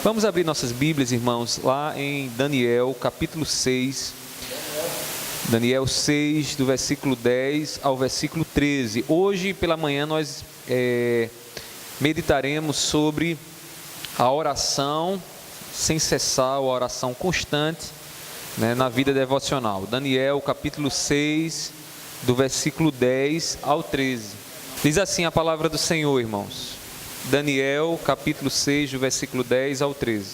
Vamos abrir nossas Bíblias, irmãos, lá em Daniel, capítulo 6. Daniel 6, do versículo 10 ao versículo 13. Hoje, pela manhã, nós meditaremos sobre a oração sem cessar, a oração constante, na vida devocional. Daniel, capítulo 6, do versículo 10 ao 13. Diz assim a palavra do Senhor, irmãos. Daniel, capítulo 6, do versículo 10 ao 13.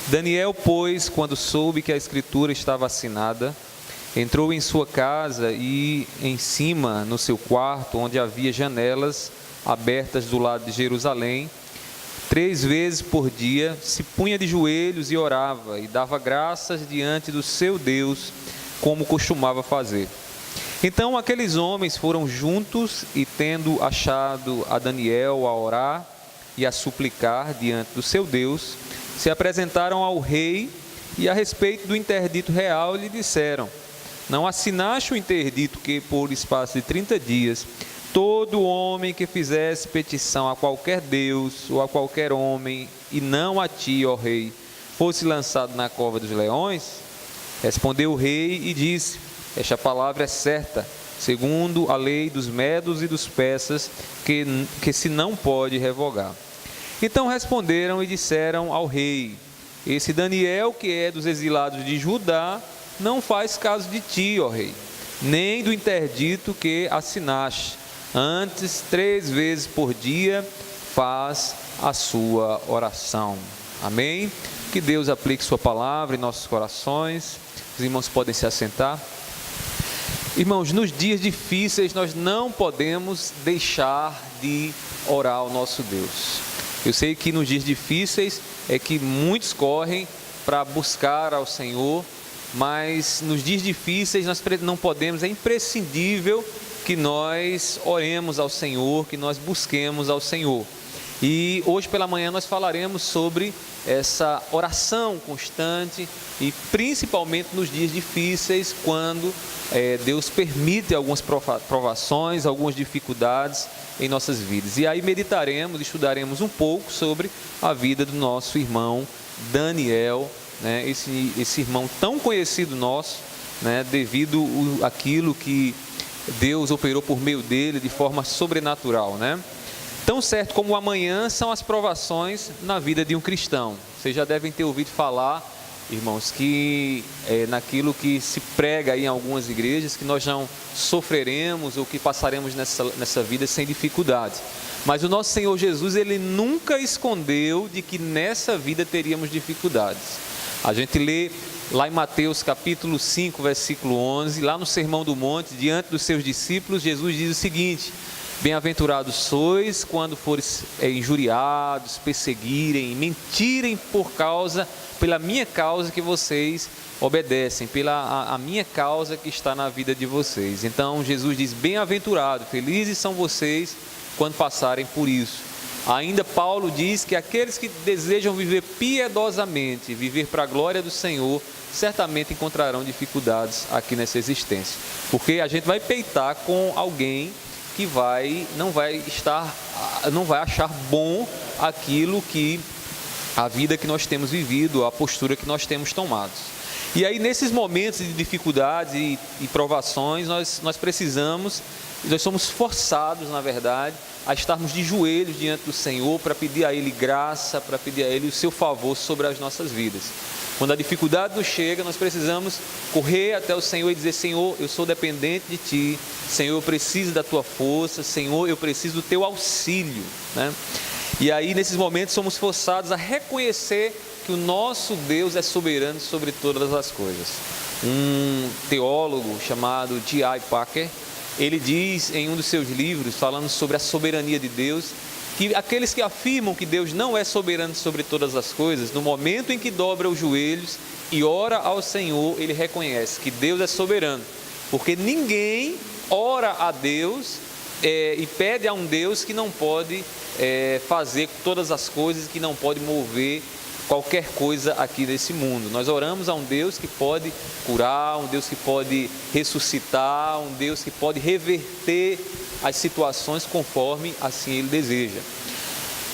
Daniel, pois, quando soube que a escritura estava assinada, entrou em sua casa e em cima, no seu quarto, onde havia janelas abertas do lado de Jerusalém, 3 vezes por dia, se punha de joelhos e orava, e dava graças diante do seu Deus, como costumava fazer. Então aqueles homens foram juntos e, tendo achado a Daniel a orar e a suplicar diante do seu Deus, se apresentaram ao rei e, a respeito do interdito real, lhe disseram: não assinaste o interdito que, por espaço de 30 dias, todo homem que fizesse petição a qualquer Deus ou a qualquer homem, e não a ti, ó rei, fosse lançado na cova dos leões? Respondeu o rei e disse: esta palavra é certa, segundo a lei dos medos e dos persas, que se não pode revogar. Então responderam e disseram ao rei: esse Daniel, que é dos exilados de Judá, não faz caso de ti, ó rei, nem do interdito que assinaste. Antes, 3 vezes por dia, faz a sua oração. Amém? Que Deus aplique sua palavra em nossos corações. Os irmãos podem se assentar. Irmãos, nos dias difíceis nós não podemos deixar de orar ao nosso Deus. Eu sei que nos dias difíceis é que muitos correm para buscar ao Senhor, mas nos dias difíceis nós não podemos, é imprescindível que nós oremos ao Senhor, que nós busquemos ao Senhor. E hoje pela manhã nós falaremos sobre essa oração constante e principalmente nos dias difíceis, quando Deus permite algumas provações, algumas dificuldades em nossas vidas. E aí meditaremos, estudaremos um pouco sobre a vida do nosso irmão Daniel, esse irmão tão conhecido nosso, devido àquilo que Deus operou por meio dele de forma sobrenatural, Tão certo como amanhã são as provações na vida de um cristão. Vocês já devem ter ouvido falar, irmãos, que naquilo que se prega aí em algumas igrejas, que nós não sofreremos ou que passaremos nessa vida sem dificuldade. Mas o nosso Senhor Jesus, Ele nunca escondeu de que nessa vida teríamos dificuldades. A gente lê lá em Mateus capítulo 5, versículo 11, lá no Sermão do Monte, diante dos seus discípulos, Jesus diz o seguinte: bem-aventurados sois quando fores injuriados, perseguirem, mentirem pela minha causa que vocês obedecem, pela a minha causa que está na vida de vocês. Então Jesus diz: bem-aventurado, felizes são vocês quando passarem por isso. Ainda Paulo diz que aqueles que desejam viver piedosamente, viver para a glória do Senhor, certamente encontrarão dificuldades aqui nessa existência, porque a gente vai peitar com alguém que não vai achar bom aquilo que a vida que nós temos vivido, a postura que nós temos tomado. E aí nesses momentos de dificuldades e provações, nós somos forçados, na verdade, a estarmos de joelhos diante do Senhor para pedir a Ele graça, para pedir a Ele o seu favor sobre as nossas vidas. Quando a dificuldade nos chega, nós precisamos correr até o Senhor e dizer: Senhor, eu sou dependente de Ti, Senhor, eu preciso da Tua força, Senhor, eu preciso do Teu auxílio, E aí nesses momentos somos forçados a reconhecer que o nosso Deus é soberano sobre todas as coisas. Um teólogo chamado J.I. Packer, ele diz em um dos seus livros, falando sobre a soberania de Deus, que aqueles que afirmam que Deus não é soberano sobre todas as coisas, no momento em que dobra os joelhos e ora ao Senhor, ele reconhece que Deus é soberano, porque ninguém ora a Deus e pede a um Deus que não pode fazer todas as coisas, que não pode mover qualquer coisa aqui nesse mundo. Nós oramos a um Deus que pode curar, um Deus que pode ressuscitar, um Deus que pode reverter as situações conforme assim Ele deseja.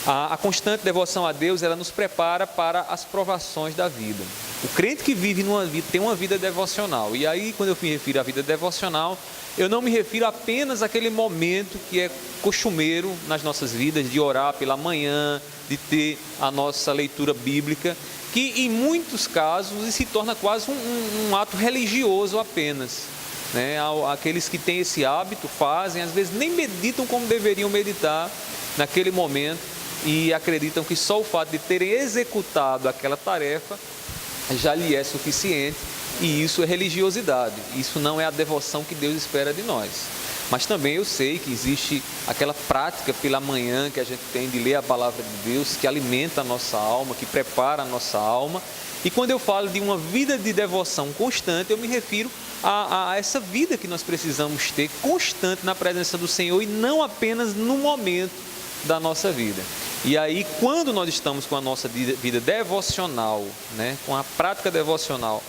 A constante devoção a Deus, ela nos prepara para as provações da vida. O crente que vive tem uma vida devocional. E aí, quando eu me refiro à vida devocional, eu não me refiro apenas àquele momento que é costumeiro nas nossas vidas, de orar pela manhã, de ter a nossa leitura bíblica, que em muitos casos se torna quase um ato religioso apenas. Aqueles que têm esse hábito fazem, às vezes nem meditam como deveriam meditar naquele momento, e acreditam que só o fato de terem executado aquela tarefa já lhe é suficiente, e isso é religiosidade. Isso não é a devoção que Deus espera de nós. Mas também eu sei que existe aquela prática pela manhã que a gente tem de ler a palavra de Deus, que alimenta a nossa alma, que prepara a nossa alma. E quando eu falo de uma vida de devoção constante, eu me refiro a essa vida que nós precisamos ter constante na presença do Senhor, e não apenas no momento da nossa vida. E aí, quando nós estamos com a nossa vida devocional, com a prática devocional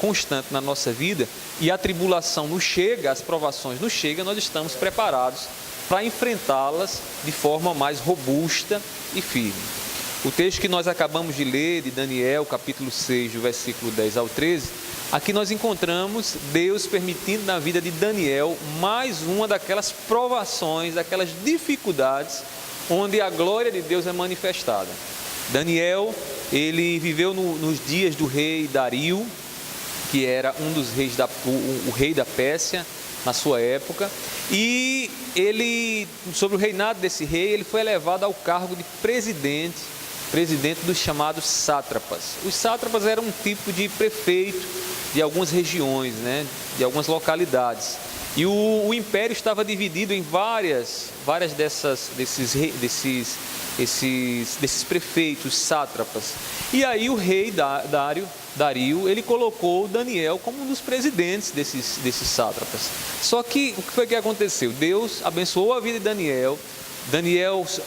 constante na nossa vida, e a tribulação nos chega, as provações nos chegam, nós estamos preparados para enfrentá-las de forma mais robusta e firme. O texto que nós acabamos de ler, de Daniel, capítulo 6, do versículo 10 ao 13, aqui nós encontramos Deus permitindo na vida de Daniel mais uma daquelas provações, daquelas dificuldades, onde a glória de Deus é manifestada. Daniel, ele viveu nos dias do rei Dario, que era um dos reis, o rei da Pérsia, na sua época, e ele, sobre o reinado desse rei, ele foi elevado ao cargo de presidente dos chamados sátrapas. Os sátrapas eram um tipo de prefeito de algumas regiões, de algumas localidades. E o império estava dividido em várias desses prefeitos, sátrapas. E aí o rei Dario, ele colocou Daniel como um dos presidentes desses sátrapas. Só que o que foi que aconteceu? Deus abençoou a vida de Daniel.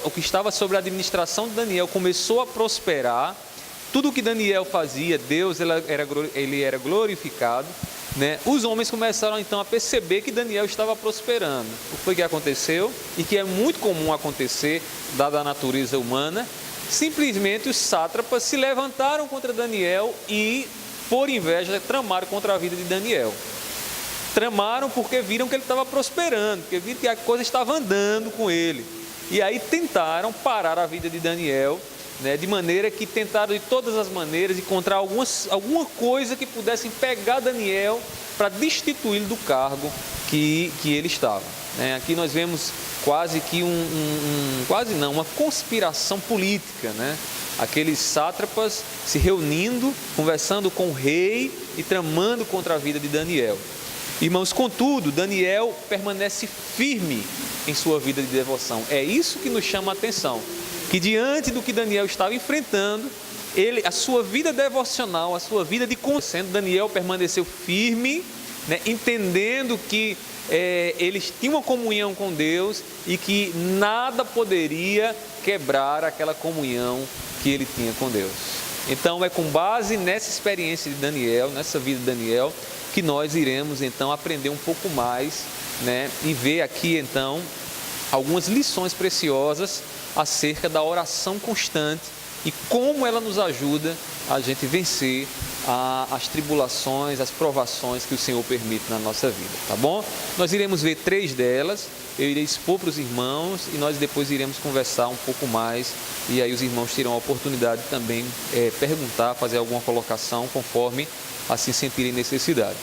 O que estava sobre a administração de Daniel começou a prosperar. Tudo o que Daniel fazia, Deus ele era glorificado. Os homens começaram então a perceber que Daniel estava prosperando. O que foi que aconteceu? E que é muito comum acontecer, dada a natureza humana. Simplesmente os sátrapas se levantaram contra Daniel e, por inveja, tramaram contra a vida de Daniel. Tramaram porque viram que ele estava prosperando, porque viram que a coisa estava andando com ele. E aí tentaram parar a vida de Daniel, de maneira que tentaram de todas as maneiras encontrar alguma coisa que pudessem pegar Daniel para destituí-lo do cargo que ele estava. Aqui nós vemos quase que uma conspiração política, Aqueles sátrapas se reunindo, conversando com o rei e tramando contra a vida de Daniel. Irmãos, contudo, Daniel permanece firme em sua vida de devoção. É isso que nos chama a atenção, que diante do que Daniel estava enfrentando, a sua vida devocional, a sua vida de consciência, Daniel permaneceu firme, entendendo que eles tinham uma comunhão com Deus e que nada poderia quebrar aquela comunhão que ele tinha com Deus. Então é com base nessa experiência de Daniel, nessa vida de Daniel, que nós iremos então aprender um pouco mais, e ver aqui então algumas lições preciosas acerca da oração constante e como ela nos ajuda a gente vencer as tribulações, as provações que o Senhor permite na nossa vida, tá bom? Nós iremos ver 3 delas, eu irei expor para os irmãos e nós depois iremos conversar um pouco mais, e aí os irmãos terão a oportunidade de também perguntar, fazer alguma colocação conforme assim sentirem necessidade.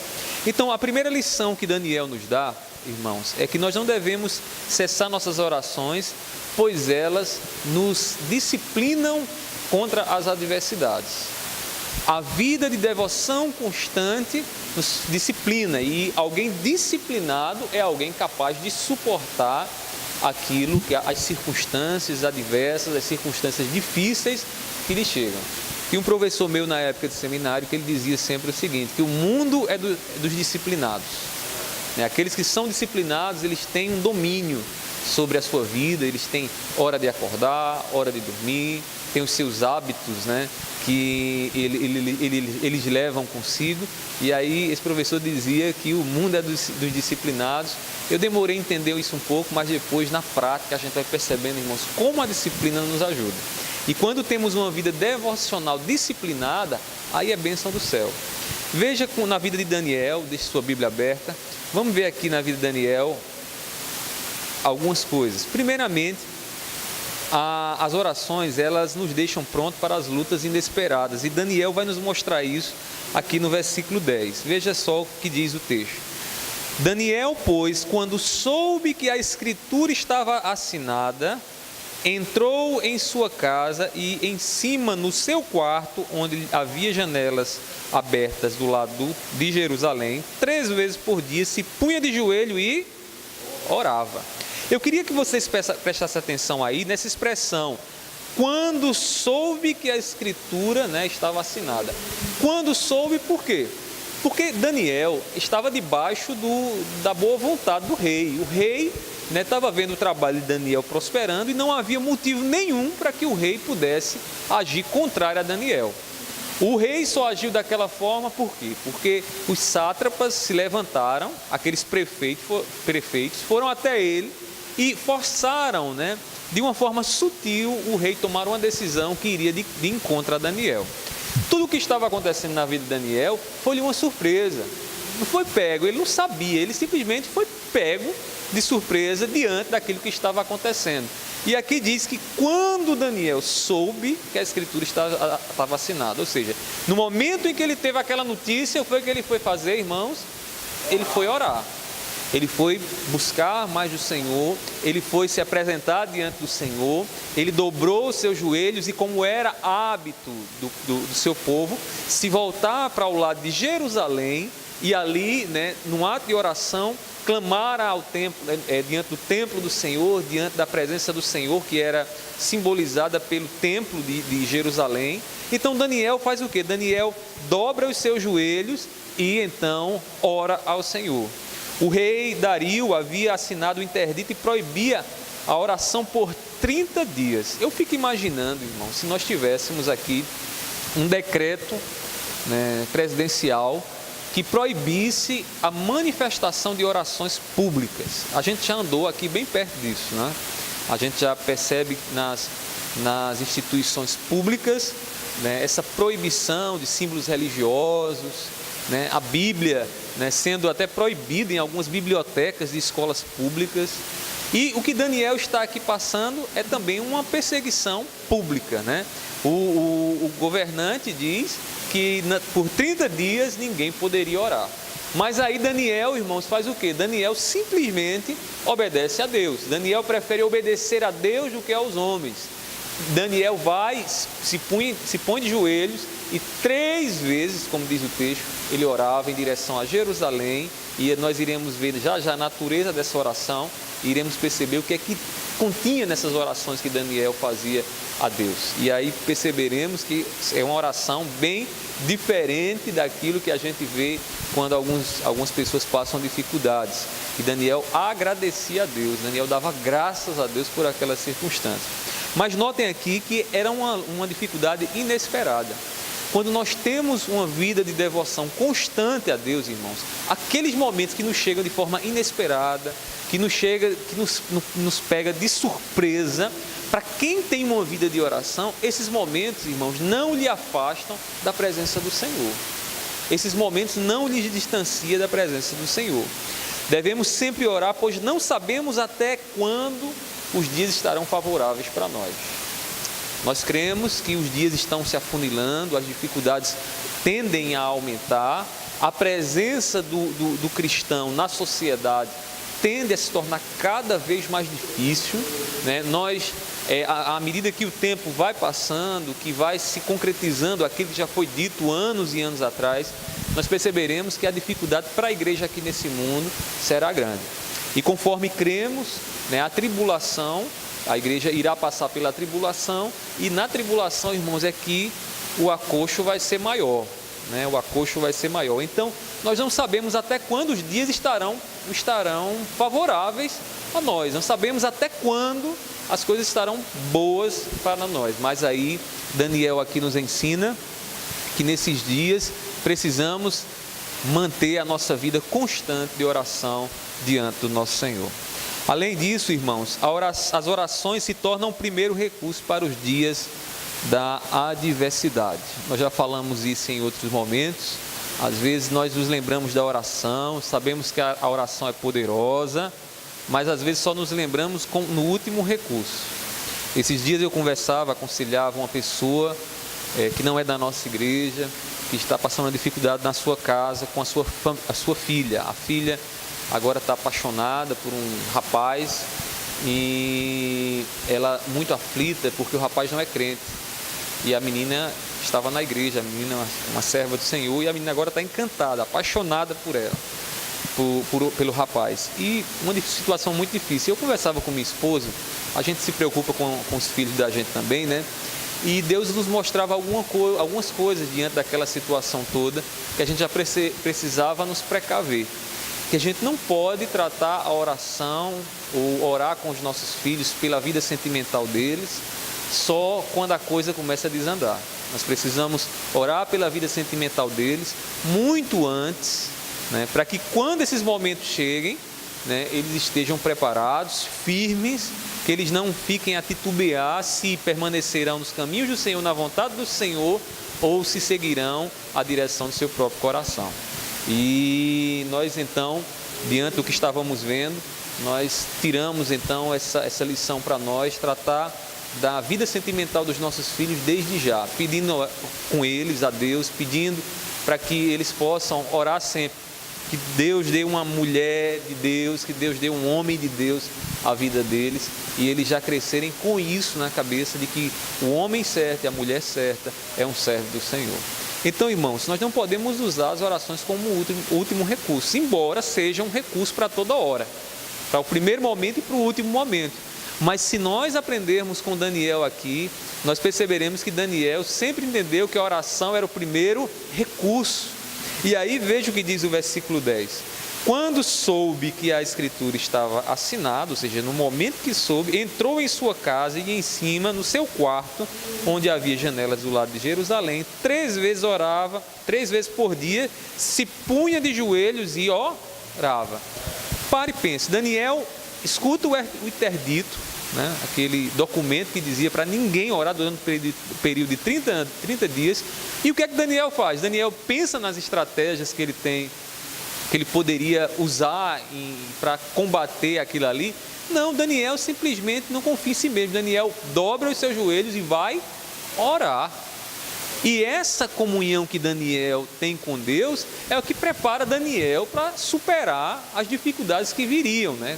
Então, a primeira lição que Daniel nos dá, irmãos, é que nós não devemos cessar nossas orações, pois elas nos disciplinam contra as adversidades. A vida de devoção constante nos disciplina, e alguém disciplinado é alguém capaz de suportar aquilo que as circunstâncias adversas, as circunstâncias difíceis que lhe chegam. Tinha um professor meu na época de seminário que ele dizia sempre o seguinte, que o mundo é dos disciplinados. Aqueles que são disciplinados, eles têm um domínio sobre a sua vida. Eles têm hora de acordar, hora de dormir, têm os seus hábitos, né, que eles levam consigo. E aí esse professor dizia que o mundo é dos disciplinados. Eu demorei a entender isso um pouco, mas depois na prática a gente vai percebendo, irmãos, como a disciplina nos ajuda. E quando temos uma vida devocional disciplinada, aí é bênção do céu. Veja na vida de Daniel, deixe sua Bíblia aberta. Vamos ver aqui na vida de Daniel algumas coisas. Primeiramente, as orações, elas nos deixam prontos para as lutas inesperadas. E Daniel vai nos mostrar isso aqui no versículo 10. Veja só o que diz o texto. Daniel, pois, quando soube que a escritura estava assinada, entrou em sua casa e em cima no seu quarto, onde havia janelas abertas do lado de Jerusalém, 3 vezes por dia se punha de joelho e orava. Eu queria que vocês prestassem atenção aí nessa expressão, quando soube que a escritura, né, estava assinada. Quando soube, por quê? Porque Daniel estava debaixo da boa vontade do rei. O rei estava vendo o trabalho de Daniel prosperando e não havia motivo nenhum para que o rei pudesse agir contrário a Daniel. O rei só agiu daquela forma por quê? Porque os sátrapas se levantaram, aqueles prefeitos foram até ele e forçaram, né, de uma forma sutil, o rei tomar uma decisão que iria de encontro a Daniel. Tudo o que estava acontecendo na vida de Daniel foi-lhe uma surpresa. Não foi pego, ele não sabia, ele simplesmente foi pego de surpresa diante daquilo que estava acontecendo. E aqui diz que quando Daniel soube que a escritura estava assinada, ou seja, no momento em que ele teve aquela notícia, foi o que ele foi fazer, irmãos? Ele foi orar. Ele foi buscar mais do Senhor, ele foi se apresentar diante do Senhor, ele dobrou os seus joelhos e, como era hábito do seu povo, se voltar para o lado de Jerusalém e ali, né, num ato de oração, clamar ao templo, diante do templo do Senhor, diante da presença do Senhor, que era simbolizada pelo templo de Jerusalém. Então Daniel faz o quê? Daniel dobra os seus joelhos e então ora ao Senhor. O rei Dario havia assinado o interdito e proibia a oração por 30 dias. Eu fico imaginando, irmão, se nós tivéssemos aqui um decreto, né, presidencial que proibisse a manifestação de orações públicas. A gente já andou aqui bem perto disso, né? A gente já percebe nas instituições públicas, né, essa proibição de símbolos religiosos, né, a Bíblia, né, sendo até proibida em algumas bibliotecas de escolas públicas. E o que Daniel está aqui passando é também uma perseguição pública, né? O governante diz que por 30 dias ninguém poderia orar. Mas aí Daniel, irmãos, faz o quê? Daniel simplesmente obedece a Deus. Daniel prefere obedecer a Deus do que aos homens. Daniel vai, se põe de joelhos e 3 vezes, como diz o texto, ele orava em direção a Jerusalém. E nós iremos ver já a natureza dessa oração e iremos perceber o que é que continha nessas orações que Daniel fazia a Deus. E aí perceberemos que é uma oração bem diferente daquilo que a gente vê quando algumas pessoas passam dificuldades. E Daniel agradecia a Deus, Daniel dava graças a Deus por aquela circunstância. Mas notem aqui que era uma dificuldade inesperada. Quando nós temos uma vida de devoção constante a Deus, irmãos, aqueles momentos que nos chegam de forma inesperada, que nos pega de surpresa, para quem tem uma vida de oração, esses momentos, irmãos, não lhe afastam da presença do Senhor. Esses momentos não lhes distanciam da presença do Senhor. Devemos sempre orar, pois não sabemos até quando os dias estarão favoráveis para nós. Nós cremos que os dias estão se afunilando, as dificuldades tendem a aumentar, a presença do cristão na sociedade tende a se tornar cada vez mais difícil, né? À medida que o tempo vai passando, que vai se concretizando aquilo que já foi dito anos e anos atrás, nós perceberemos que a dificuldade para a igreja aqui nesse mundo será grande. E conforme cremos, né, a igreja irá passar pela tribulação, e na tribulação, irmãos, é que o acocho vai ser maior, né? O acocho vai ser maior. Então, nós não sabemos até quando os dias estarão estarão favoráveis a nós. Não sabemos até quando as coisas estarão boas para nós, mas aí Daniel aqui nos ensina que nesses dias precisamos manter a nossa vida constante de oração diante do nosso Senhor. Além disso, irmãos, as orações se tornam o primeiro recurso para os dias da adversidade. Nós já falamos isso em outros momentos. Às vezes nós nos lembramos da oração, sabemos que a oração é poderosa, mas às vezes só nos lembramos no último recurso. Esses dias eu aconselhava uma pessoa que não é da nossa igreja, que está passando uma dificuldade na sua casa com a sua filha. A filha agora está apaixonada por um rapaz e ela muito aflita porque o rapaz não é crente. E a menina estava na igreja, a menina é uma serva do Senhor, e a menina agora está encantada, apaixonada por ela, pelo rapaz. E uma situação muito difícil. Eu conversava com minha esposa, a gente se preocupa com os filhos da gente também, né? E Deus nos mostrava algumas coisas diante daquela situação toda, que a gente já precisava nos precaver. Que a gente não pode tratar a oração ou orar com os nossos filhos pela vida sentimental deles só quando a coisa começa a desandar. Nós precisamos orar pela vida sentimental deles muito antes, né, para que quando esses momentos cheguem, né, eles estejam preparados, firmes, que eles não fiquem a titubear se permanecerão nos caminhos do Senhor, na vontade do Senhor, ou se seguirão a direção do seu próprio coração. E nós então, diante do que estávamos vendo, nós tiramos então essa lição para nós, tratar da vida sentimental dos nossos filhos desde já, pedindo com eles a Deus, pedindo para que eles possam orar sempre, que Deus dê uma mulher de Deus, que Deus dê um homem de Deus à vida deles, e eles já crescerem com isso na cabeça de que o homem certo e a mulher certa é um servo do Senhor. Então, irmãos, nós não podemos usar as orações como último recurso, embora seja um recurso para toda hora, para o primeiro momento e para o último momento. Mas se nós aprendermos com Daniel aqui, nós perceberemos que Daniel sempre entendeu que a oração era o primeiro recurso. E aí veja o que diz o versículo 10. Quando soube que a escritura estava assinada, ou seja, no momento que soube, entrou em sua casa e em cima, no seu quarto, onde havia janelas do lado de Jerusalém, 3 vezes orava, 3 vezes por dia, se punha de joelhos e orava. Pare e pense, Daniel escuta o interdito, né? Aquele documento que dizia para ninguém orar durante um período de 30 dias. E o que é que Daniel faz? Daniel pensa nas estratégias que ele tem, que ele poderia usar para combater aquilo ali. Não, Daniel simplesmente não confia em si mesmo. Daniel dobra os seus joelhos e vai orar. E essa comunhão que Daniel tem com Deus é o que prepara Daniel para superar as dificuldades que viriam, né?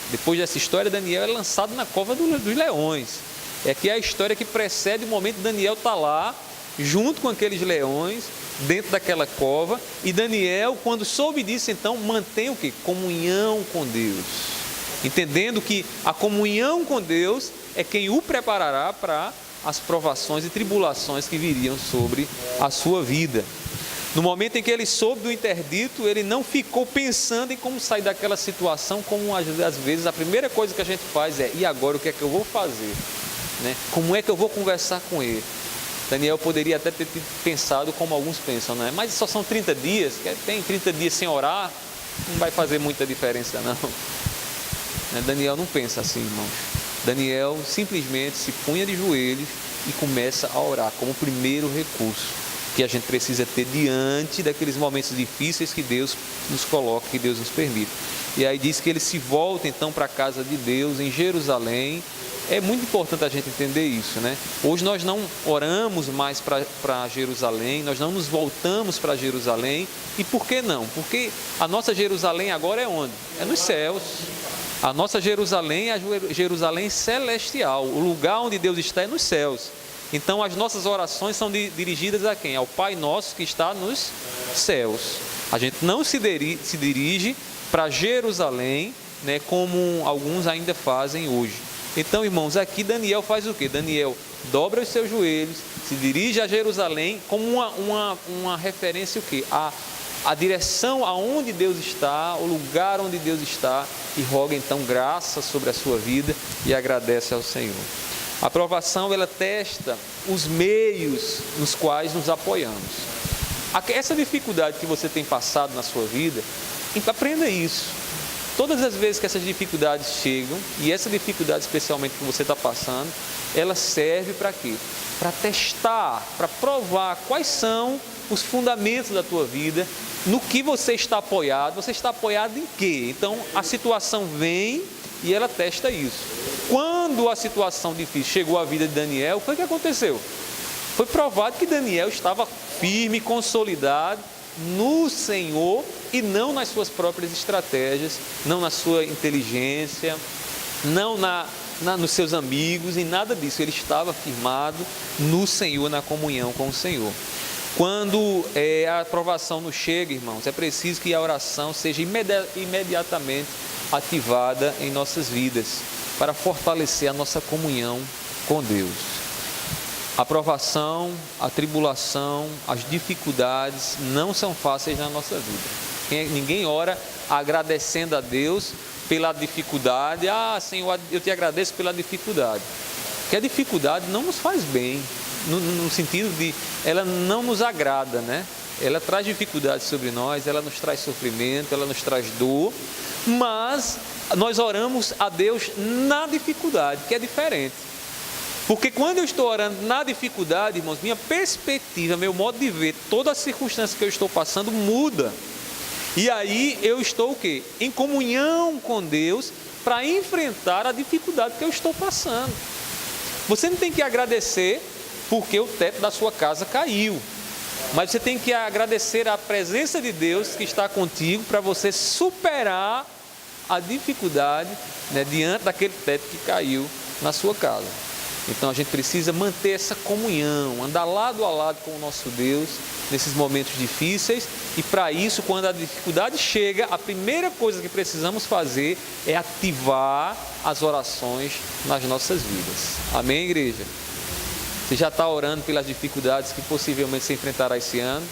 Depois dessa história, Daniel é lançado na cova dos leões. É que é a história que precede o momento de Daniel estar lá, junto com aqueles leões, dentro daquela cova. E Daniel, quando soube disso, então, mantém o quê? Comunhão com Deus. Entendendo que a comunhão com Deus é quem o preparará para as provações e tribulações que viriam sobre a sua vida. No momento em que ele soube do interdito, ele não ficou pensando em como sair daquela situação, como às vezes a primeira coisa que a gente faz é: e agora o que é que eu vou fazer? Né? Como é que eu vou conversar com ele? Daniel poderia até ter pensado como alguns pensam, né? Mas só são 30 dias, tem 30 dias sem orar, não vai fazer muita diferença não. Daniel não pensa assim, irmãos. Daniel simplesmente se punha de joelhos e começa a orar como primeiro recurso que a gente precisa ter diante daqueles momentos difíceis que Deus nos coloca, que Deus nos permite. E aí diz que ele se volta então para a casa de Deus em Jerusalém. É muito importante a gente entender isso, né? Hoje nós não oramos mais para Jerusalém, nós não nos voltamos para Jerusalém. E por que não? Porque a nossa Jerusalém agora é onde? É nos céus. A nossa Jerusalém é a Jerusalém celestial. O lugar onde Deus está é nos céus. Então as nossas orações são dirigidas a quem? Ao Pai Nosso que está nos céus. A gente não se dirige para Jerusalém, né, como alguns ainda fazem hoje. Então, irmãos, aqui Daniel faz o quê? Daniel dobra os seus joelhos, se dirige a Jerusalém como uma referência o quê? a direção aonde Deus está, o lugar onde Deus está, e roga então graça sobre a sua vida e agradece ao Senhor. A provação, ela testa os meios nos quais nos apoiamos. Essa dificuldade que você tem passado na sua vida, aprenda isso. Todas as vezes que essas dificuldades chegam, e essa dificuldade especialmente que você está passando, ela serve para quê? Para testar, para provar quais são os fundamentos da tua vida, no que você está apoiado em quê? Então a situação vem e ela testa isso. Quando a situação difícil chegou à vida de Daniel, o que aconteceu? Foi provado que Daniel estava firme, consolidado no Senhor e não nas suas próprias estratégias, não na sua inteligência, não nos seus amigos, em nada disso. Ele estava firmado no Senhor, na comunhão com o Senhor. Quando a provação nos chega, irmãos, é preciso que a oração seja imediatamente ativada em nossas vidas, para fortalecer a nossa comunhão com Deus. A provação, a tribulação, as dificuldades não são fáceis na nossa vida. Ninguém ora agradecendo a Deus pela dificuldade. Senhor, eu te agradeço pela dificuldade. Porque a dificuldade não nos faz bem, no sentido de ela não nos agrada, né? Ela traz dificuldades sobre nós, ela nos traz sofrimento, ela nos traz dor, mas nós oramos a Deus na dificuldade, que é diferente. Porque quando eu estou orando na dificuldade, irmãos, minha perspectiva, meu modo de ver, toda a circunstância que eu estou passando muda. E aí eu estou o quê? Em comunhão com Deus para enfrentar a dificuldade que eu estou passando. Você não tem que agradecer porque o teto da sua casa caiu. Mas você tem que agradecer a presença de Deus que está contigo para você superar a dificuldade, né, diante daquele teto que caiu na sua casa. Então a gente precisa manter essa comunhão, andar lado a lado com o nosso Deus nesses momentos difíceis. E para isso, quando a dificuldade chega, a primeira coisa que precisamos fazer é ativar as orações nas nossas vidas. Amém, igreja? Você já está orando pelas dificuldades que possivelmente você enfrentará esse ano?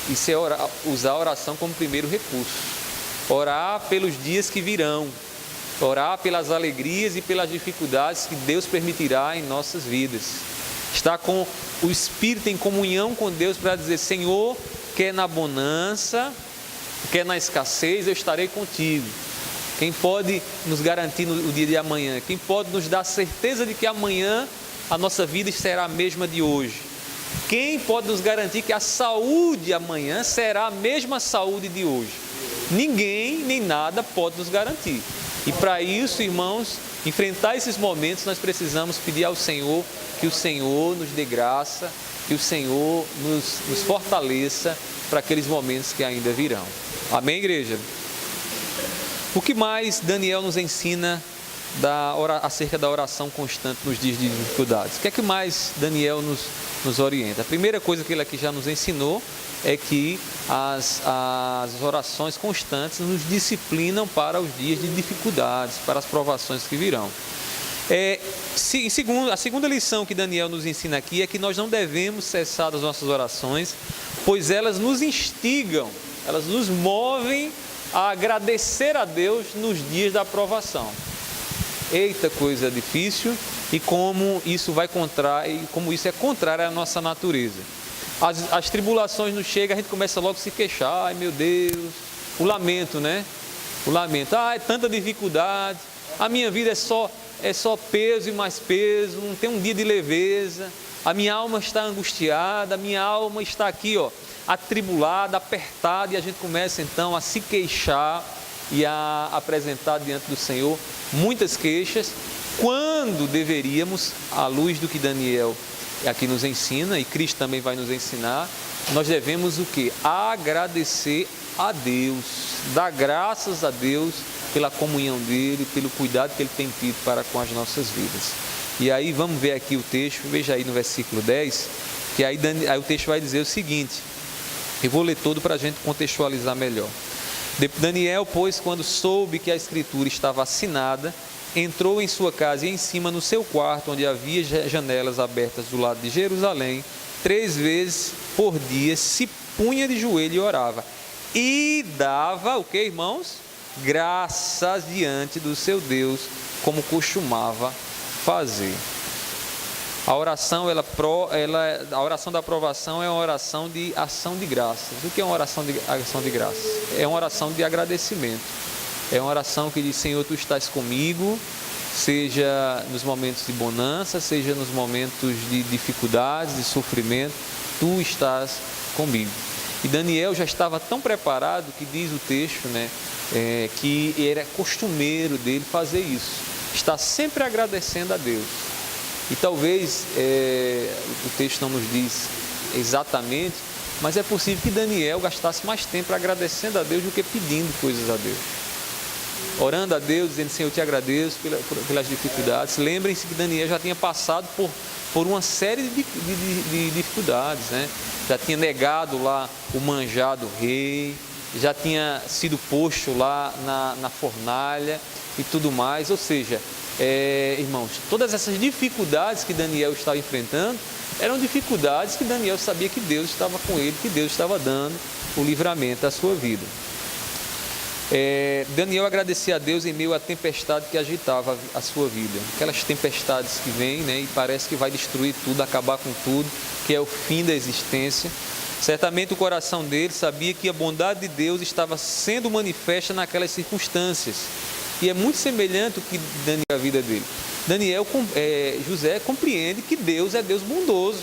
Isso é usar a oração como primeiro recurso. Orar pelos dias que virão. Orar pelas alegrias e pelas dificuldades que Deus permitirá em nossas vidas. Estar com o Espírito em comunhão com Deus para dizer: Senhor, quer na bonança, quer na escassez, eu estarei contigo. Quem pode nos garantir no dia de amanhã? Quem pode nos dar certeza de que amanhã a nossa vida será a mesma de hoje? Quem pode nos garantir que a saúde amanhã será a mesma saúde de hoje? Ninguém nem nada pode nos garantir. E para isso, irmãos, enfrentar esses momentos, nós precisamos pedir ao Senhor que o Senhor nos dê graça, que o Senhor nos fortaleça para aqueles momentos que ainda virão. Amém, igreja? O que mais Daniel nos ensina acerca da oração constante nos dias de dificuldades? O que é que mais Daniel nos orienta? A primeira coisa que ele aqui já nos ensinou é que as orações constantes nos disciplinam para os dias de dificuldades, para as provações que virão. A segunda lição que Daniel nos ensina aqui é que nós não devemos cessar das nossas orações, pois elas nos instigam, elas nos movem a agradecer a Deus nos dias da provação. Eita, coisa difícil, e como isso é contrário à nossa natureza. As tribulações nos chegam, a gente começa logo a se queixar: ai meu Deus, o lamento, né? O lamento, é tanta dificuldade, a minha vida é só peso e mais peso, não tem um dia de leveza, a minha alma está angustiada, a minha alma está aqui, atribulada, apertada, e a gente começa então a se queixar e a apresentar diante do Senhor muitas queixas, quando deveríamos, à luz do que Daniel aqui nos ensina, e Cristo também vai nos ensinar, nós devemos o quê? Agradecer a Deus, dar graças a Deus pela comunhão dEle, pelo cuidado que Ele tem tido para com as nossas vidas. E aí vamos ver aqui o texto, veja aí no versículo 10, que aí o texto vai dizer o seguinte, eu vou ler todo para a gente contextualizar melhor. Daniel, pois, quando soube que a escritura estava assinada, entrou em sua casa e em cima no seu quarto, onde havia janelas abertas do lado de Jerusalém, 3 vezes por dia se punha de joelho e orava. E dava, o que, irmãos? Graças diante do seu Deus, como costumava fazer. A oração, a oração da aprovação é uma oração de ação de graças. O que é uma ação de graças? É uma oração de agradecimento. É uma oração que diz: Senhor, Tu estás comigo, seja nos momentos de bonança, seja nos momentos de dificuldades, de sofrimento, Tu estás comigo. E Daniel já estava tão preparado que diz o texto, que era costumeiro dele fazer isso. Está sempre agradecendo a Deus. E talvez o texto não nos diz exatamente, mas é possível que Daniel gastasse mais tempo agradecendo a Deus do que pedindo coisas a Deus. Orando a Deus, dizendo: Senhor, eu te agradeço pelas dificuldades. Lembrem-se que Daniel já tinha passado por uma série de dificuldades, Já tinha negado lá o manjar do rei, já tinha sido posto lá na fornalha e tudo mais. Ou seja, irmãos, todas essas dificuldades que Daniel estava enfrentando eram dificuldades que Daniel sabia que Deus estava com ele, que Deus estava dando o livramento à sua vida. Daniel agradecia a Deus em meio à tempestade que agitava a sua vida. Aquelas tempestades que vêm, e parece que vai destruir tudo, acabar com tudo, que é o fim da existência. Certamente o coração dele sabia que a bondade de Deus estava sendo manifesta naquelas circunstâncias. E é muito semelhante o que Daniel, a vida dele. José compreende que Deus é Deus bondoso,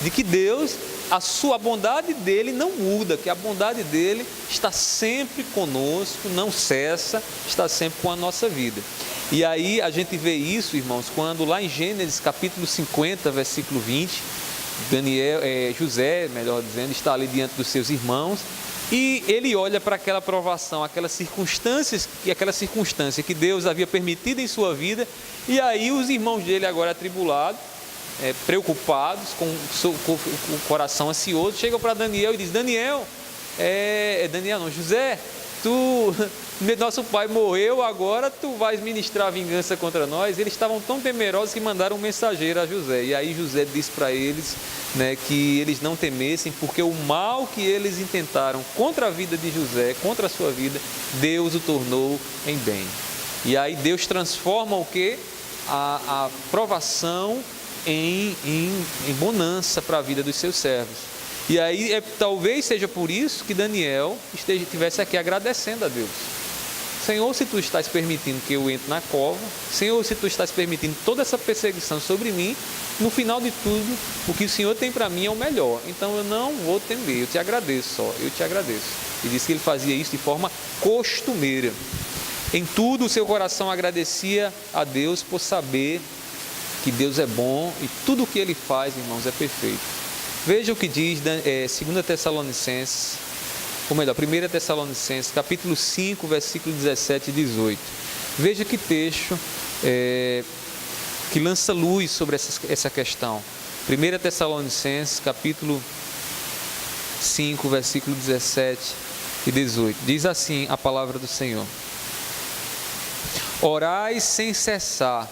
de que Deus, a bondade dele não muda, que a bondade dele está sempre conosco, não cessa, está sempre com a nossa vida. E aí a gente vê isso, irmãos, quando lá em Gênesis capítulo 50, versículo 20, José, melhor dizendo, está ali diante dos seus irmãos, e ele olha para aquela provação, aquela circunstância que Deus havia permitido em sua vida, e aí os irmãos dele, agora atribulados, preocupados, com o coração ansioso, chegam para Daniel e dizem: José, nosso pai morreu, agora tu vais ministrar vingança contra nós. Eles estavam tão temerosos que mandaram um mensageiro a José, e aí José disse para eles, que eles não temessem, porque o mal que eles intentaram contra a vida de José, contra a sua vida, Deus o tornou em bem. E aí Deus transforma o que? A provação em bonança para a vida dos seus servos. E aí talvez seja por isso que Daniel estivesse aqui agradecendo a Deus. Senhor, se Tu estás permitindo que eu entre na cova, Senhor, se Tu estás permitindo toda essa perseguição sobre mim, no final de tudo, o que o Senhor tem para mim é o melhor. Então eu não vou temer, eu te agradeço só, eu te agradeço. E disse que ele fazia isso de forma costumeira. Em tudo o seu coração agradecia a Deus por saber que Deus é bom e tudo o que Ele faz, irmãos, é perfeito. Veja o que diz 2 Tessalonicenses, ou melhor, 1 Tessalonicenses, capítulo 5, versículo 17 e 18. Veja que texto que lança luz sobre essa questão. 1 Tessalonicenses, capítulo 5, versículo 17 e 18. Diz assim a palavra do Senhor: Orai sem cessar,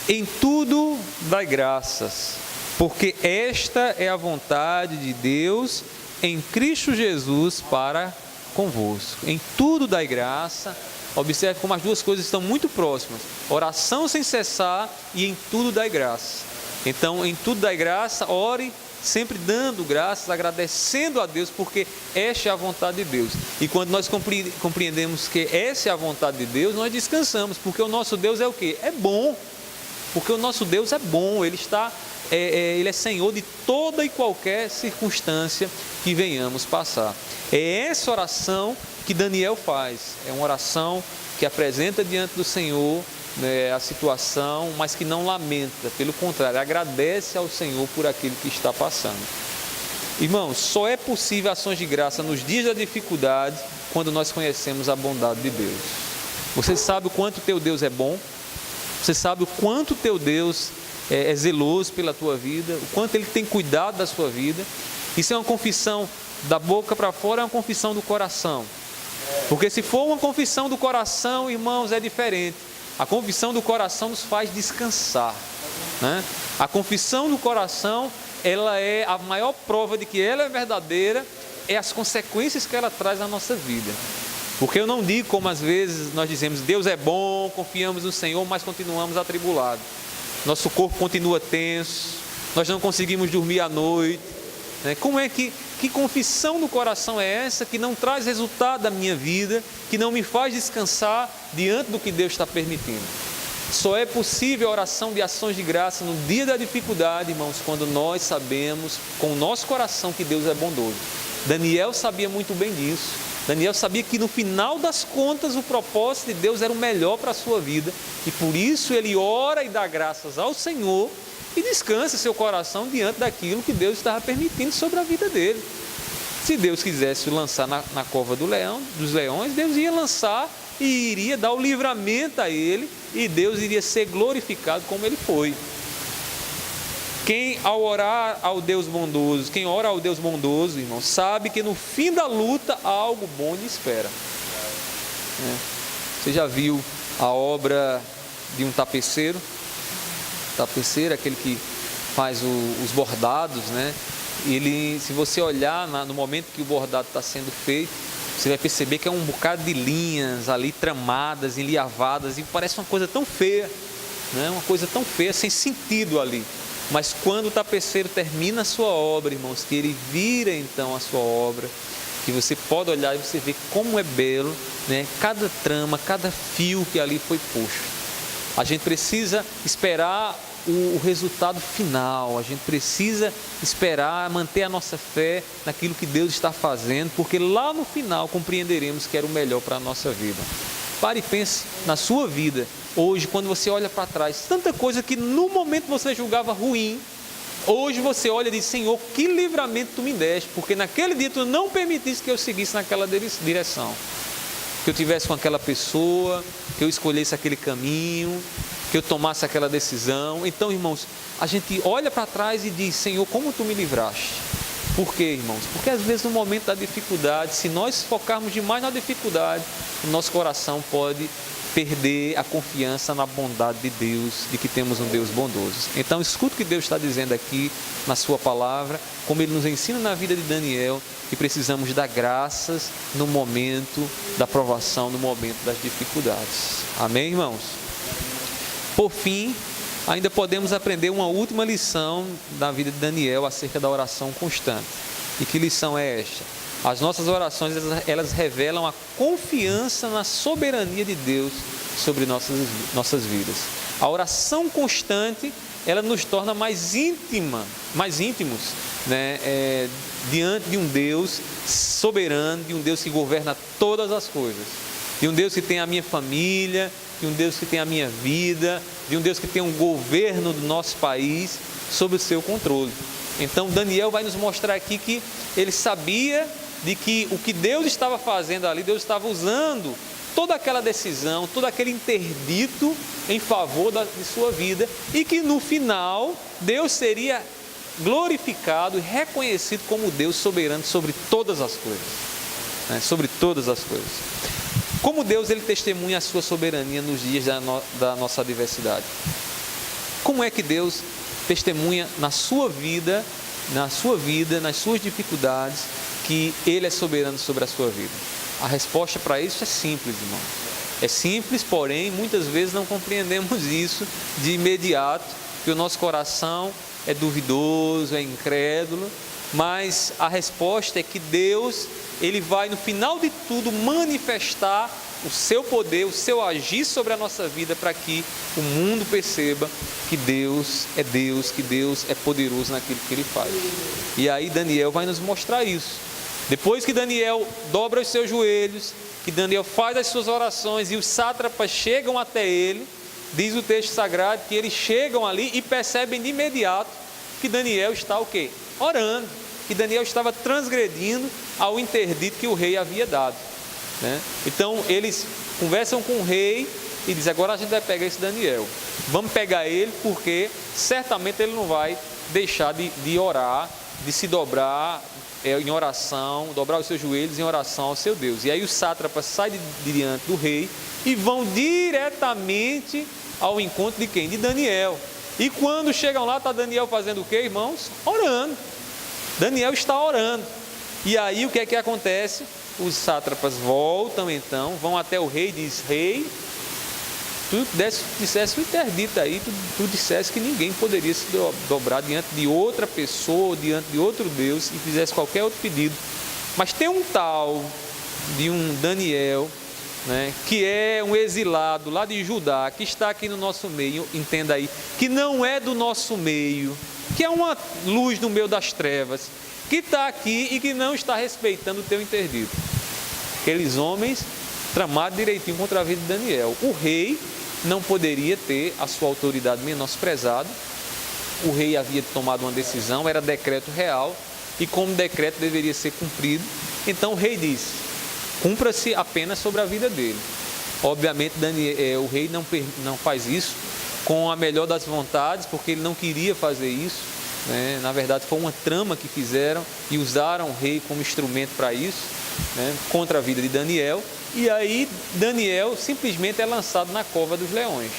em tudo dai graças, porque esta é a vontade de Deus em Cristo Jesus para convosco. Em tudo dai graça. Observe como as duas coisas estão muito próximas: oração sem cessar e em tudo dai graça. Então, em tudo dai graça, ore sempre dando graças, agradecendo a Deus, porque esta é a vontade de Deus. E quando nós compreendemos que essa é a vontade de Deus, nós descansamos, porque o nosso Deus é o quê? É bom. Porque o nosso Deus é bom, Ele é Senhor de toda e qualquer circunstância que venhamos passar. É essa oração que Daniel faz, é uma oração que apresenta diante do Senhor a situação, mas que não lamenta, pelo contrário, agradece ao Senhor por aquilo que está passando. Irmãos, só é possível ações de graça nos dias da dificuldade quando nós conhecemos a bondade de Deus. Você sabe o quanto teu Deus é bom? Você sabe o quanto teu Deus é zeloso pela tua vida, o quanto Ele tem cuidado da sua vida? Isso é uma confissão da boca para fora, é uma confissão do coração. Porque se for uma confissão do coração, irmãos, é diferente. A confissão do coração nos faz descansar, A confissão do coração ela é a maior prova de que ela é verdadeira, é as consequências que ela traz na nossa vida. Porque eu não digo como às vezes nós dizemos, Deus é bom, confiamos no Senhor, mas continuamos atribulados. Nosso corpo continua tenso, nós não conseguimos dormir à noite. Como é que confissão no coração é essa que não traz resultado da minha vida, que não me faz descansar diante do que Deus está permitindo? Só é possível a oração de ações de graça no dia da dificuldade, irmãos, quando nós sabemos com o nosso coração que Deus é bondoso. Daniel sabia muito bem disso. Daniel sabia que no final das contas o propósito de Deus era o melhor para a sua vida, e por isso ele ora e dá graças ao Senhor e descansa seu coração diante daquilo que Deus estava permitindo sobre a vida dele. Se Deus quisesse o lançar na cova dos leões, Deus ia lançar e iria dar o livramento a ele, e Deus iria ser glorificado como ele foi. Quem ora ao Deus bondoso, irmão, sabe que no fim da luta algo bom lhe espera. Você já viu a obra de um tapeceiro? Tapeceiro, aquele que faz os bordados, né? Ele, se você olhar no momento que o bordado está sendo feito, você vai perceber que é um bocado de linhas ali tramadas, enliavadas, e parece uma coisa tão feia, né? Uma coisa tão feia, sem sentido ali. Mas quando o tapeceiro termina a sua obra, irmãos, que ele vira então a sua obra, que você pode olhar e você vê como é belo, né? Cada trama, cada fio que ali foi posto. A gente precisa esperar o resultado final, a gente precisa esperar, manter a nossa fé naquilo que Deus está fazendo, porque lá no final compreenderemos que era o melhor para a nossa vida. Pare e pense na sua vida, hoje, quando você olha para trás, tanta coisa que no momento você julgava ruim, hoje você olha e diz, Senhor, que livramento tu me deste, porque naquele dia tu não permitiste que eu seguisse naquela direção, que eu tivesse com aquela pessoa, que eu escolhesse aquele caminho, que eu tomasse aquela decisão. Então, irmãos, a gente olha para trás e diz, Senhor, como tu me livraste? Por quê, irmãos? Porque às vezes no momento da dificuldade, se nós focarmos demais na dificuldade, o nosso coração pode perder a confiança na bondade de Deus, de que temos um Deus bondoso. Então, escuta o que Deus está dizendo aqui na sua palavra, como Ele nos ensina na vida de Daniel, que precisamos dar graças no momento da provação, no momento das dificuldades. Amém, irmãos? Por fim, ainda podemos aprender uma última lição da vida de Daniel acerca da oração constante. E que lição é esta? As nossas orações, elas revelam a confiança na soberania de Deus sobre nossas vidas. A oração constante, ela nos torna mais íntimos, né? Diante de um Deus soberano, de um Deus que governa todas as coisas, de um Deus que tem a minha família, de um Deus que tem a minha vida, de um Deus que tem um governo do nosso país sob o seu controle. Então Daniel vai nos mostrar aqui que ele sabia de que o que Deus estava fazendo ali, Deus estava usando toda aquela decisão, todo aquele interdito em favor de sua vida, e que no final Deus seria glorificado e reconhecido como Deus soberano sobre todas as coisas, né? Sobre todas as coisas. Como Deus, Ele testemunha a sua soberania nos dias da nossa adversidade? Como é que Deus testemunha na sua vida, nas suas dificuldades, que Ele é soberano sobre a sua vida? A resposta para isso é simples, irmão. É simples, porém, muitas vezes não compreendemos isso de imediato, porque o nosso coração é duvidoso, é incrédulo, mas a resposta é que Deus, Ele vai no final de tudo manifestar o seu poder, o seu agir sobre a nossa vida, para que o mundo perceba que Deus, que Deus é poderoso naquilo que Ele faz. E aí Daniel vai nos mostrar isso. Depois que Daniel dobra os seus joelhos, que Daniel faz as suas orações e os sátrapas chegam até ele, diz o texto sagrado que eles chegam ali e percebem de imediato que Daniel está o quê? Orando, que Daniel estava transgredindo ao interdito que o rei havia dado, né? Então eles conversam com o rei e dizem, agora a gente vai pegar esse Daniel, vamos pegar ele, porque certamente ele não vai deixar de orar, de se dobrar em oração, dobrar os seus joelhos em oração ao seu Deus. E aí os sátrapas saem de diante do rei e vão diretamente ao encontro de quem? De Daniel. E quando chegam lá, está Daniel fazendo o quê, irmãos? Orando. Daniel está orando. E aí o que é que acontece? Os sátrapas voltam então, vão até o rei e diz: rei, tu dissesse o interdito aí, tu dissesse que ninguém poderia se dobrar diante de outra pessoa, diante de outro Deus, e fizesse qualquer outro pedido. Mas tem um tal de um Daniel, né, que é um exilado lá de Judá, que está aqui no nosso meio, entenda aí, que não é do nosso meio, que é uma luz no meio das trevas, que está aqui e que não está respeitando o teu interdito. Aqueles homens tramaram direitinho contra a vida de Daniel. O rei não poderia ter a sua autoridade menosprezada. O rei havia tomado uma decisão, era decreto real, e como decreto deveria ser cumprido, então o rei disse: cumpra-se apenas sobre a vida dele. Obviamente o rei não faz isso com a melhor das vontades, porque ele não queria fazer isso, né? Na verdade foi uma trama que fizeram e usaram o rei como instrumento para isso, né? Contra a vida de Daniel. E aí Daniel simplesmente é lançado na cova dos leões.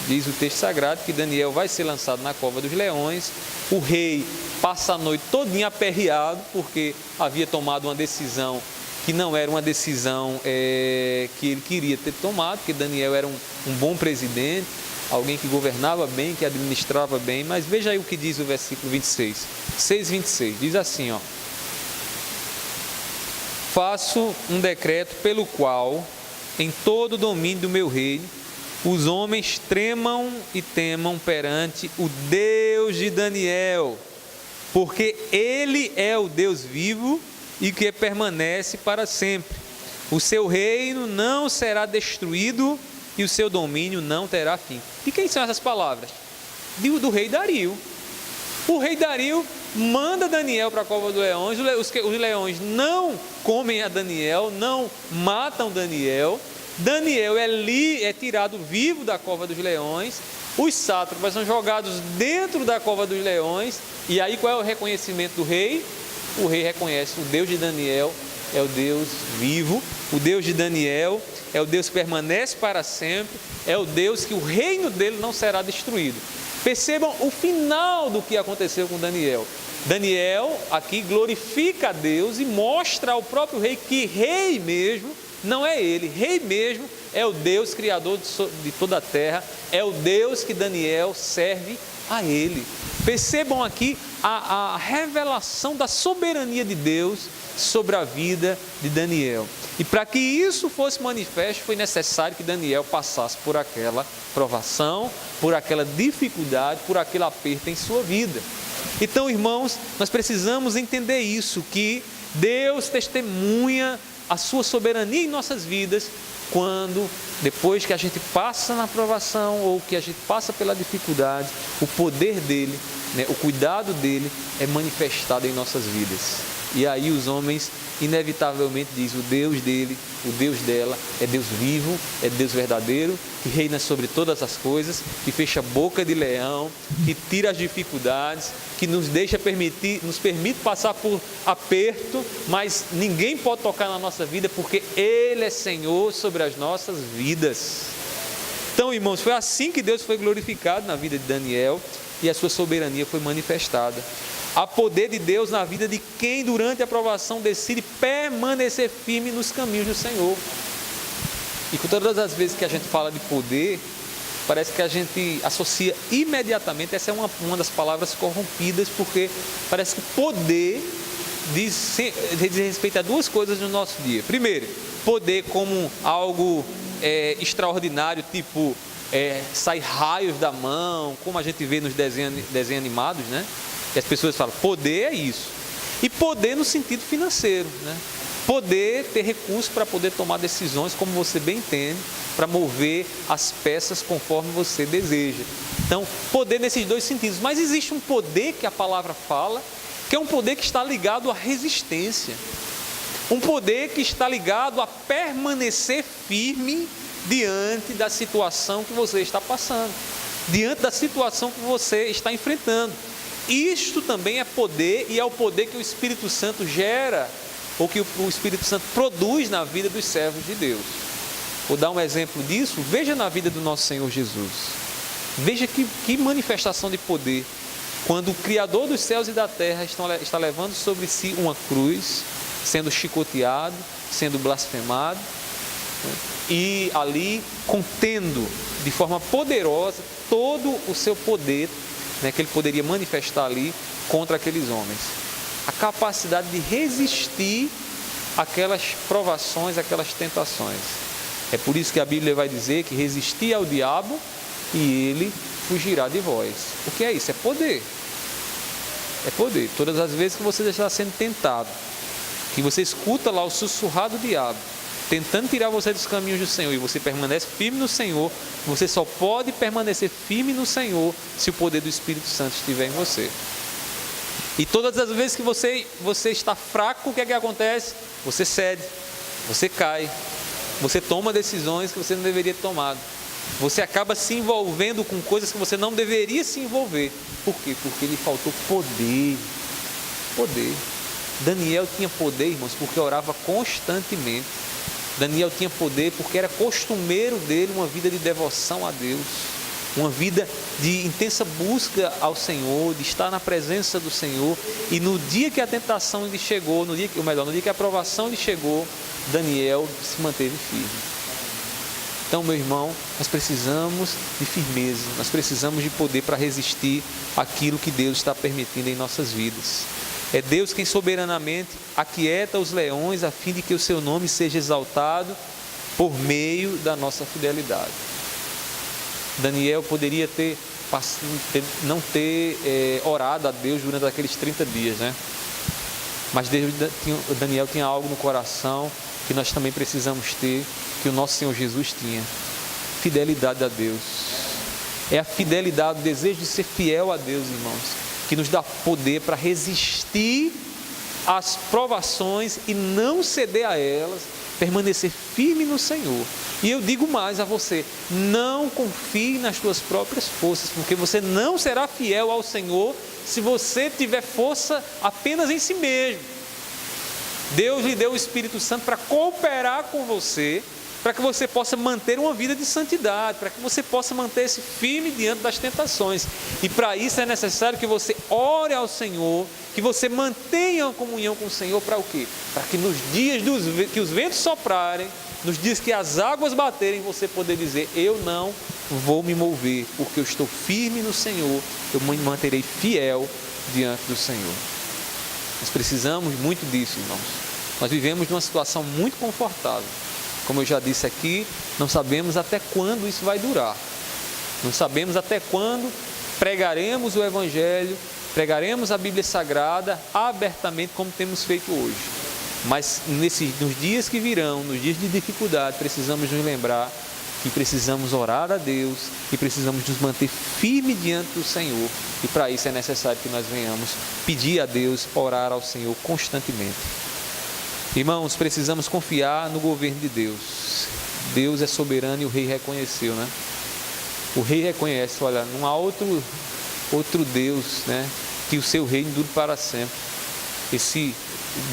Diz o texto sagrado que Daniel vai ser lançado na cova dos leões. O rei passa a noite todinha aperreado, porque havia tomado uma decisão que não era uma decisão que ele queria ter tomado, porque Daniel era um bom presidente, alguém que governava bem, que administrava bem. Mas veja aí o que diz o versículo 26, 6:26, diz assim, ó: faço um decreto pelo qual, em todo o domínio do meu reino, os homens tremam e temam perante o Deus de Daniel, porque Ele é o Deus vivo e que permanece para sempre. O seu reino não será destruído e o seu domínio não terá fim. E quem são essas palavras? Do rei Dario. O rei Dario manda Daniel para a cova dos leões. Os leões não comem a Daniel, não matam Daniel. Daniel é tirado vivo da cova dos leões. Os sátrapas são jogados dentro da cova dos leões. E aí qual é o reconhecimento do rei? O rei reconhece: o Deus de Daniel é o Deus vivo, o Deus de Daniel é o Deus que permanece para sempre, é o Deus que o reino dele não será destruído. Percebam o final do que aconteceu com Daniel. Daniel aqui glorifica a Deus e mostra ao próprio rei que rei mesmo não é ele, rei mesmo é o Deus criador de toda a terra, é o Deus que Daniel serve a ele. Percebam aqui a revelação da soberania de Deus sobre a vida de Daniel. E para que isso fosse manifesto, foi necessário que Daniel passasse por aquela provação, por aquela dificuldade, por aquele aperto em sua vida. Então, irmãos, nós precisamos entender isso, que Deus testemunha a sua soberania em nossas vidas quando, depois que a gente passa na provação ou que a gente passa pela dificuldade, o poder dele, né, o cuidado dele é manifestado em nossas vidas. E aí os homens inevitavelmente dizem: o Deus dele, o Deus dela é Deus vivo, é Deus verdadeiro, que reina sobre todas as coisas, que fecha a boca de leão, que tira as dificuldades, que nos permite passar por aperto, mas ninguém pode tocar na nossa vida, porque Ele é Senhor sobre as nossas vidas. Então, irmãos, foi assim que Deus foi glorificado na vida de Daniel e a sua soberania foi manifestada. Há poder de Deus na vida de quem durante a provação decide permanecer firme nos caminhos do Senhor. E com todas as vezes que a gente fala de poder, parece que a gente associa imediatamente, essa é uma das palavras corrompidas, porque parece que poder diz respeito a duas coisas no nosso dia. Primeiro, poder como algo extraordinário, tipo sair raios da mão, como a gente vê nos desenhos animados, né? E as pessoas falam: poder é isso. E poder no sentido financeiro, né? Poder ter recursos para poder tomar decisões como você bem entende, para mover as peças conforme você deseja. Então, poder nesses dois sentidos. Mas existe um poder que a palavra fala, que é um poder que está ligado à resistência. Um poder que está ligado a permanecer firme diante da situação que você está passando, diante da situação que você está enfrentando. Isto também é poder, e é o poder que o Espírito Santo gera, ou que o Espírito Santo produz na vida dos servos de Deus. Vou dar um exemplo disso. Veja na vida do nosso Senhor Jesus. Veja que manifestação de poder, quando o Criador dos céus e da terra está levando sobre si uma cruz, sendo chicoteado, sendo blasfemado, né? E ali contendo de forma poderosa todo o seu poder, né, que ele poderia manifestar ali contra aqueles homens. A capacidade de resistir àquelas provações, àquelas tentações. É por isso que a Bíblia vai dizer que resistir ao diabo e ele fugirá de vós. O que é isso? É poder. É poder. Todas as vezes que você está sendo tentado, que você escuta lá o sussurrado do diabo, tentando tirar você dos caminhos do Senhor, e você permanece firme no Senhor, você só pode permanecer firme no Senhor se o poder do Espírito Santo estiver em você. E todas as vezes que você está fraco, o que é que acontece? Você cede, você cai, você toma decisões que você não deveria ter tomado. Você acaba se envolvendo com coisas que você não deveria se envolver. Por quê? Porque lhe faltou poder. Poder. Daniel tinha poder, irmãos, porque orava constantemente. Daniel tinha poder porque era costumeiro dele uma vida de devoção a Deus, uma vida de intensa busca ao Senhor, de estar na presença do Senhor. E no dia que a tentação lhe chegou, no dia que a provação lhe chegou, Daniel se manteve firme. Então, meu irmão, nós precisamos de firmeza, nós precisamos de poder para resistir àquilo que Deus está permitindo em nossas vidas. É Deus quem soberanamente aquieta os leões a fim de que o seu nome seja exaltado por meio da nossa fidelidade. Daniel poderia não ter orado a Deus durante aqueles 30 dias, né? Mas Daniel tinha algo no coração que nós também precisamos ter, que o nosso Senhor Jesus tinha: fidelidade a Deus. É a fidelidade, o desejo de ser fiel a Deus, irmãos, que nos dá poder para resistir às provações e não ceder a elas, permanecer firme no Senhor. E eu digo mais a você: não confie nas tuas próprias forças, porque você não será fiel ao Senhor se você tiver força apenas em si mesmo. Deus lhe deu o Espírito Santo para cooperar com você, para que você possa manter uma vida de santidade, para que você possa manter-se firme diante das tentações. E para isso é necessário que você ore ao Senhor, que você mantenha a comunhão com o Senhor. Para o quê? Para que nos dias que os ventos soprarem, nos dias que as águas baterem, você poder dizer: eu não vou me mover, porque eu estou firme no Senhor, eu me manterei fiel diante do Senhor. Nós precisamos muito disso, irmãos. Nós vivemos numa situação muito confortável. Como eu já disse aqui, não sabemos até quando isso vai durar. Não sabemos até quando pregaremos o Evangelho, pregaremos a Bíblia Sagrada abertamente como temos feito hoje. Mas nos dias que virão, nos dias de dificuldade, precisamos nos lembrar que precisamos orar a Deus e precisamos nos manter firmes diante do Senhor. E para isso é necessário que nós venhamos pedir a Deus, orar ao Senhor constantemente. Irmãos, precisamos confiar no governo de Deus. Deus é soberano e o rei reconheceu, né? O rei reconhece: olha, não há outro Deus, né, que o seu reino dure para sempre. Esse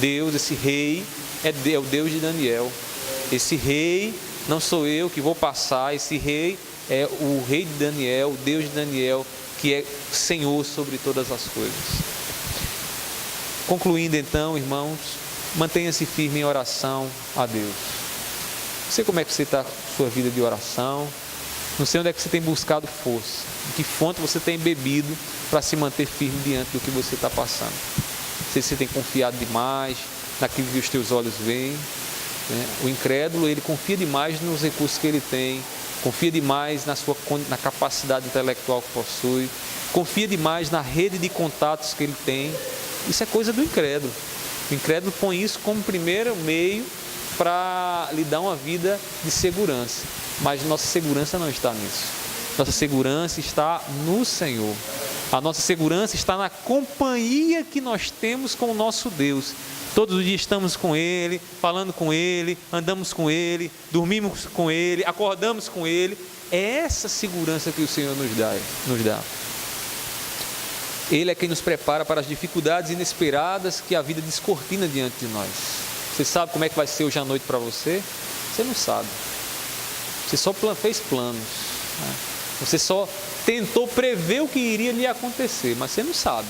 Deus, esse rei é o Deus de Daniel. Esse rei não sou eu que vou passar, esse rei é o rei de Daniel, o Deus de Daniel, que é Senhor sobre todas as coisas. Concluindo então, irmãos, mantenha-se firme em oração a Deus. Não sei como é que você está com a sua vida de oração, não sei onde é que você tem buscado força, em que fonte você tem bebido para se manter firme diante do que você está passando. Não sei se você tem confiado demais naquilo que os teus olhos veem, né? O incrédulo, ele confia demais nos recursos que ele tem, confia demais na capacidade intelectual que possui, confia demais na rede de contatos que ele tem. Isso é coisa do incrédulo. O incrédulo põe isso como primeiro meio para lhe dar uma vida de segurança. Mas nossa segurança não está nisso. Nossa segurança está no Senhor. A nossa segurança está na companhia que nós temos com o nosso Deus. Todos os dias estamos com Ele, falando com Ele, andamos com Ele, dormimos com Ele, acordamos com Ele. É essa segurança que o Senhor nos dá. Ele é quem nos prepara para as dificuldades inesperadas que a vida descortina diante de nós. Você sabe como é que vai ser hoje à noite para você? Você não sabe. Você só fez planos, né? Você só tentou prever o que iria lhe acontecer, mas você não sabe.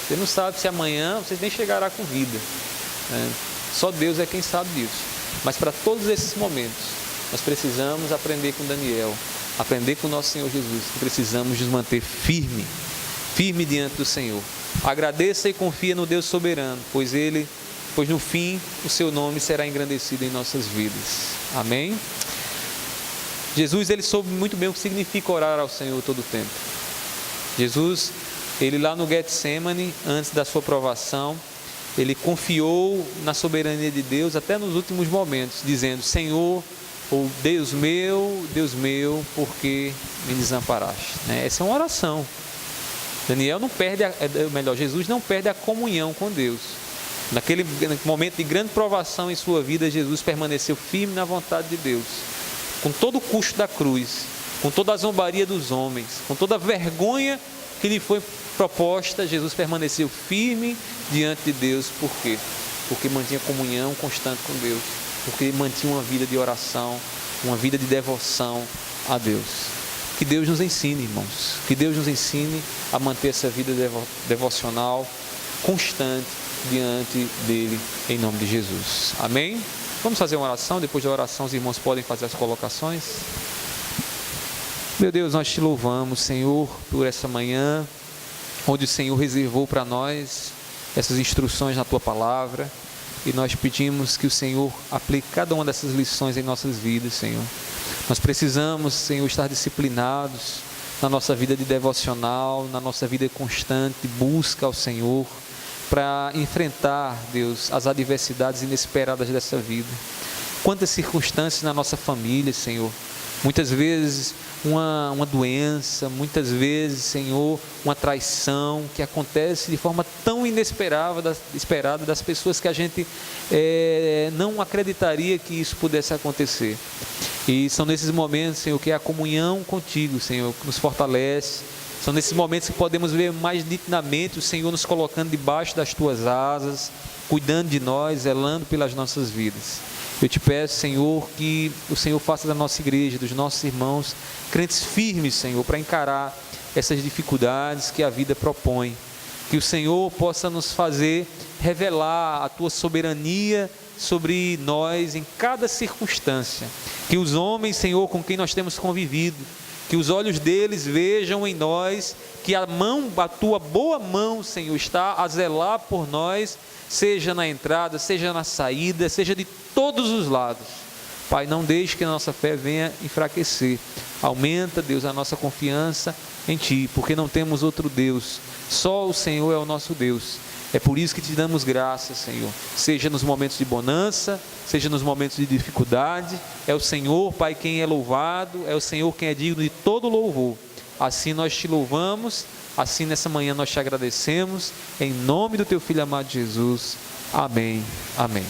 Você não sabe se amanhã você nem chegará com vida, né? Só Deus é quem sabe disso. Mas para todos esses momentos, nós precisamos aprender com Daniel, aprender com o nosso Senhor Jesus, que precisamos nos manter firme diante do Senhor. Agradeça e confia no Deus soberano, pois no fim o seu nome será engrandecido em nossas vidas. Amém? Jesus, ele soube muito bem o que significa orar ao Senhor todo o tempo. Jesus, ele lá no Getsemane, antes da sua provação, ele confiou na soberania de Deus até nos últimos momentos, dizendo: Senhor, ou Deus meu, por que me desamparaste? Essa é uma oração. Jesus não perde a comunhão com Deus. Naquele momento de grande provação em sua vida, Jesus permaneceu firme na vontade de Deus. Com todo o custo da cruz, com toda a zombaria dos homens, com toda a vergonha que lhe foi proposta, Jesus permaneceu firme diante de Deus. Por quê? Porque mantinha comunhão constante com Deus, porque mantinha uma vida de oração, uma vida de devoção a Deus. Que Deus nos ensine, irmãos, que Deus nos ensine a manter essa vida devocional constante diante dele, em nome de Jesus. Amém? Vamos fazer uma oração. Depois da oração, os irmãos podem fazer as colocações. Meu Deus, nós te louvamos, Senhor, por essa manhã, onde o Senhor reservou para nós essas instruções na tua palavra, e nós pedimos que o Senhor aplique cada uma dessas lições em nossas vidas, Senhor. Nós precisamos, Senhor, estar disciplinados na nossa vida de devocional, na nossa vida constante de busca ao Senhor, para enfrentar, Deus, as adversidades inesperadas dessa vida. Quantas circunstâncias na nossa família, Senhor, muitas vezes uma doença, muitas vezes, Senhor, uma traição que acontece de forma tão inesperada das pessoas que a gente não acreditaria que isso pudesse acontecer. E são nesses momentos, Senhor, que é a comunhão contigo, Senhor, que nos fortalece. São nesses momentos que podemos ver mais nitidamente o Senhor nos colocando debaixo das tuas asas, cuidando de nós, zelando pelas nossas vidas. Eu te peço, Senhor, que o Senhor faça da nossa igreja, dos nossos irmãos, crentes firmes, Senhor, para encarar essas dificuldades que a vida propõe. Que o Senhor possa nos fazer revelar a tua soberania sobre nós em cada circunstância. Que os homens, Senhor, com quem nós temos convivido, que os olhos deles vejam em nós que a tua boa mão, Senhor, está a zelar por nós, seja na entrada, seja na saída, seja de todos os lados. Pai, não deixe que a nossa fé venha enfraquecer. Aumenta, Deus, a nossa confiança em Ti, porque não temos outro Deus. Só o Senhor é o nosso Deus. É por isso que te damos graças, Senhor, seja nos momentos de bonança, seja nos momentos de dificuldade. É o Senhor, Pai, quem é louvado, é o Senhor quem é digno de todo louvor. Assim nós te louvamos, assim nessa manhã nós te agradecemos, em nome do teu Filho amado Jesus. Amém. Amém.